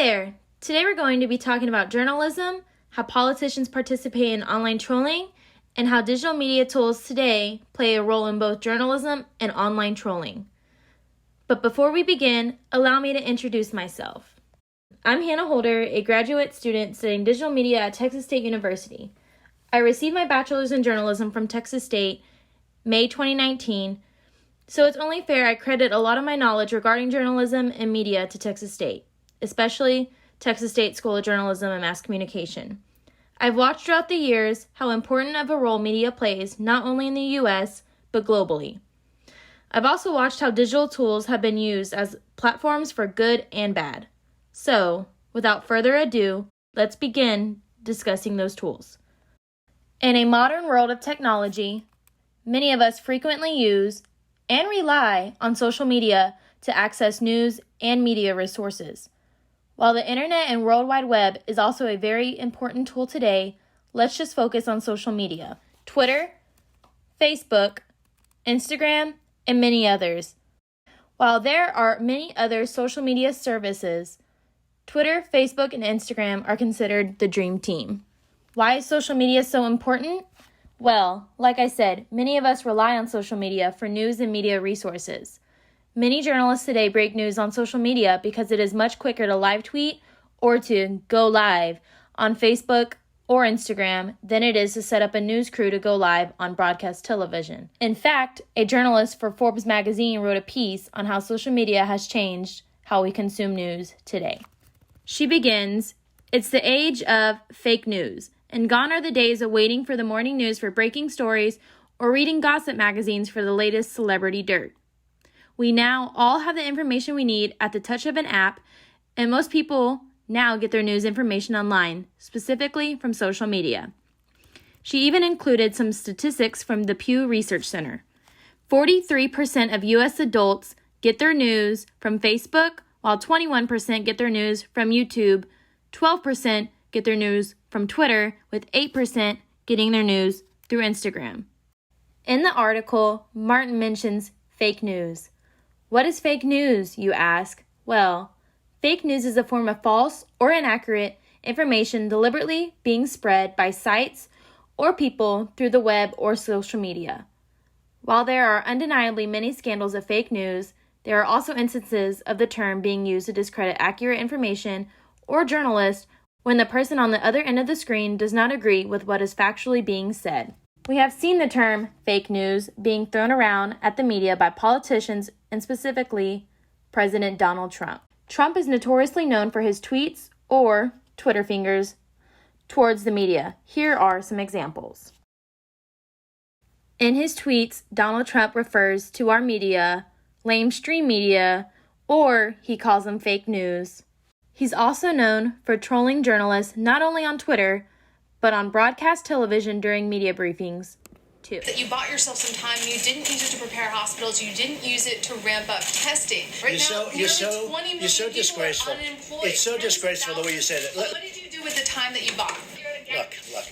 there! Today we're going to be talking about journalism, how politicians participate in online trolling, and how digital media tools today play a role in both journalism and online trolling. But before we begin, allow me to introduce myself. I'm Hannah Holder, a graduate student studying digital media at Texas State University. I received my bachelor's in journalism from Texas State, May 2019, so it's only fair I credit a lot of my knowledge regarding journalism and media to Texas State, especially Texas State School of Journalism and Mass Communication. I've watched throughout the years how important of a role media plays not only in the U.S., but globally. I've also watched how digital tools have been used as platforms for good and bad. So, without further ado, let's begin discussing those tools. In a modern world of technology, many of us frequently use and rely on social media to access news and media resources. While the internet and World Wide Web is also a very important tool today, let's just focus on social media. Twitter, Facebook, Instagram, and many others. While there are many other social media services, Twitter, Facebook, and Instagram are considered the dream team. Why is social media so important? Well, like I said, many of us rely on social media for news and media resources. Many journalists today break news on social media because it is much quicker to live tweet or to go live on Facebook or Instagram than it is to set up a news crew to go live on broadcast television. In fact, a journalist for Forbes magazine wrote a piece on how social media has changed how we consume news today. She begins, "It's the age of fake news, and gone are the days of waiting for the morning news for breaking stories or reading gossip magazines for the latest celebrity dirt. We now all have the information we need at the touch of an app, and most people now get their news information online, specifically from social media." She even included some statistics from the Pew Research Center. 43% of U.S. adults get their news from Facebook, while 21% get their news from YouTube, 12% get their news from Twitter, with 8% getting their news through Instagram. In the article, Martin mentions fake news. What is fake news, you ask? Well, fake news is a form of false or inaccurate information deliberately being spread by sites or people through the web or social media. While there are undeniably many scandals of fake news, there are also instances of the term being used to discredit accurate information or journalists when the person on the other end of the screen does not agree with what is factually being said. We have seen the term fake news being thrown around at the media by politicians and specifically President Donald Trump. Trump is notoriously known for his tweets or Twitter fingers towards the media. Here are some examples. In his tweets, Donald Trump refers to our media, lamestream media, or he calls them fake news. He's also known for trolling journalists not only on Twitter, but on broadcast television during media briefings, too. That you bought yourself some time, you didn't use it to prepare hospitals, you didn't use it to ramp up testing. Right now, nearly 20 million you're so people disgraceful. are unemployed. It's so disgraceful the way you say that. What did you do with the time that you bought? Look.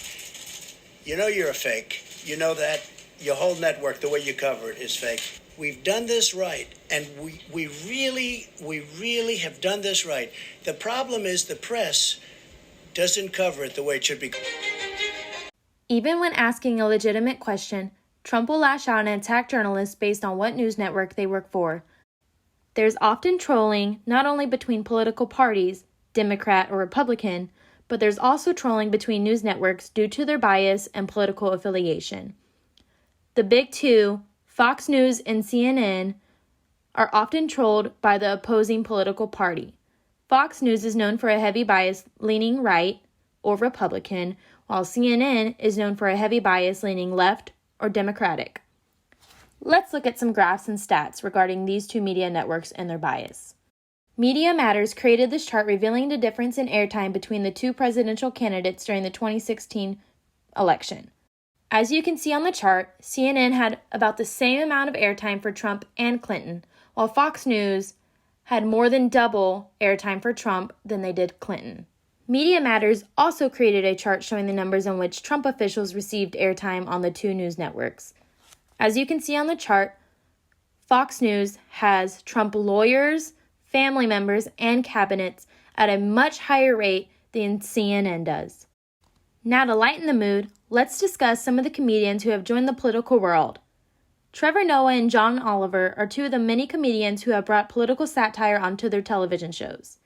You know you're a fake. You know that. Your whole network, the way you cover it, is fake. We've done this right, and we really have done this right. The problem is the press doesn't cover it the way it should be. Even when asking a legitimate question, Trump will lash out and attack journalists based on what news network they work for. There's often trolling not only between political parties, Democrat or Republican, but there's also trolling between news networks due to their bias and political affiliation. The big two, Fox News and CNN, are often trolled by the opposing political party. Fox News is known for a heavy bias leaning right or Republican, while CNN is known for a heavy bias leaning left or Democratic. Let's look at some graphs and stats regarding these two media networks and their bias. Media Matters created this chart revealing the difference in airtime between the two presidential candidates during the 2016 election. As you can see on the chart, CNN had about the same amount of airtime for Trump and Clinton, while Fox News had more than double airtime for Trump than they did Clinton. Media Matters also created a chart showing the numbers in which Trump officials received airtime on the two news networks. As you can see on the chart, Fox News has Trump lawyers, family members, and cabinets at a much higher rate than CNN does. Now, to lighten the mood, let's discuss some of the comedians who have joined the political world. Trevor Noah and John Oliver are two of the many comedians who have brought political satire onto their television shows.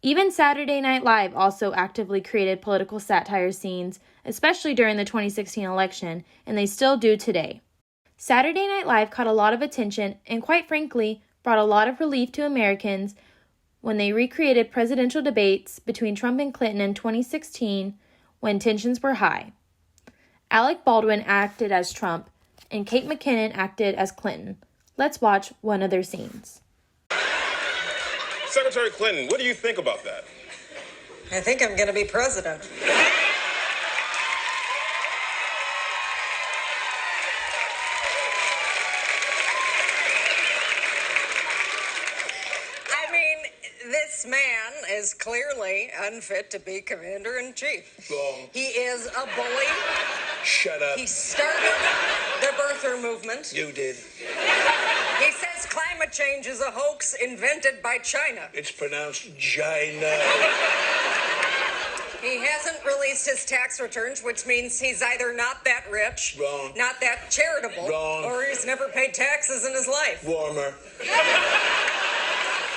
Even Saturday Night Live also actively created political satire scenes, especially during the 2016 election, and they still do today. Saturday Night Live caught a lot of attention and, quite frankly, brought a lot of relief to Americans when they recreated presidential debates between Trump and Clinton in 2016 when tensions were high. Alec Baldwin acted as Trump, and Kate McKinnon acted as Clinton. Let's watch one of their scenes. Secretary Clinton, what do you think about that? I think I'm going to be president. I mean, this man is clearly unfit to be commander-in-chief. Wrong. He is a bully. Shut up. He started the birther movement. You did. He says climate change is a hoax invented by China. It's pronounced China. He hasn't released his tax returns, which means he's either not that rich, Wrong. not that charitable, Wrong. or he's never paid taxes in his life. Warmer.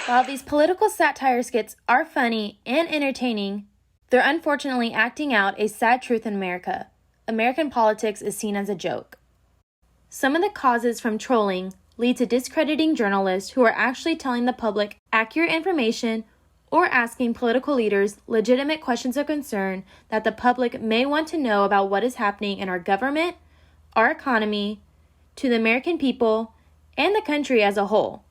While these political satire skits are funny and entertaining, they're unfortunately acting out a sad truth in America. American politics is seen as a joke. Some of the causes from trolling lead to discrediting journalists who are actually telling the public accurate information or asking political leaders legitimate questions of concern that the public may want to know about what is happening in our government, our economy, to the American people, and the country as a whole.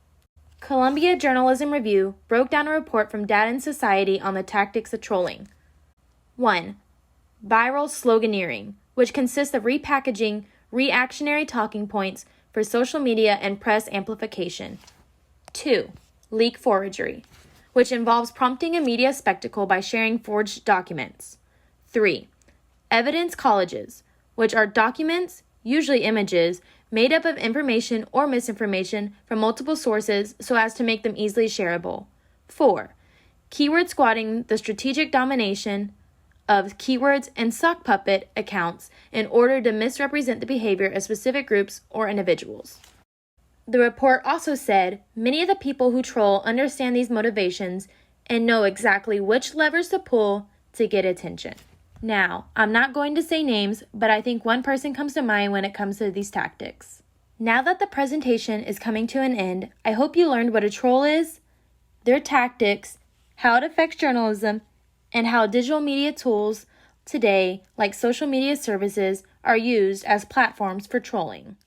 Columbia Journalism Review broke down a report from Data and Society on the tactics of trolling. 1. Viral sloganeering, which consists of repackaging reactionary talking points for social media and press amplification. 2. Leak forgery, which involves prompting a media spectacle by sharing forged documents. 3. Evidence collages, which are documents, usually images, made up of information or misinformation from multiple sources so as to make them easily shareable. 4. Keyword squatting, the strategic domination of keywords and sock puppet accounts in order to misrepresent the behavior of specific groups or individuals. The report also said many of the people who troll understand these motivations and know exactly which levers to pull to get attention. Now, I'm not going to say names, but I think one person comes to mind when it comes to these tactics. Now that the presentation is coming to an end, I hope you learned what a troll is, their tactics, how it affects journalism, and how digital media tools today, like social media services, are used as platforms for trolling.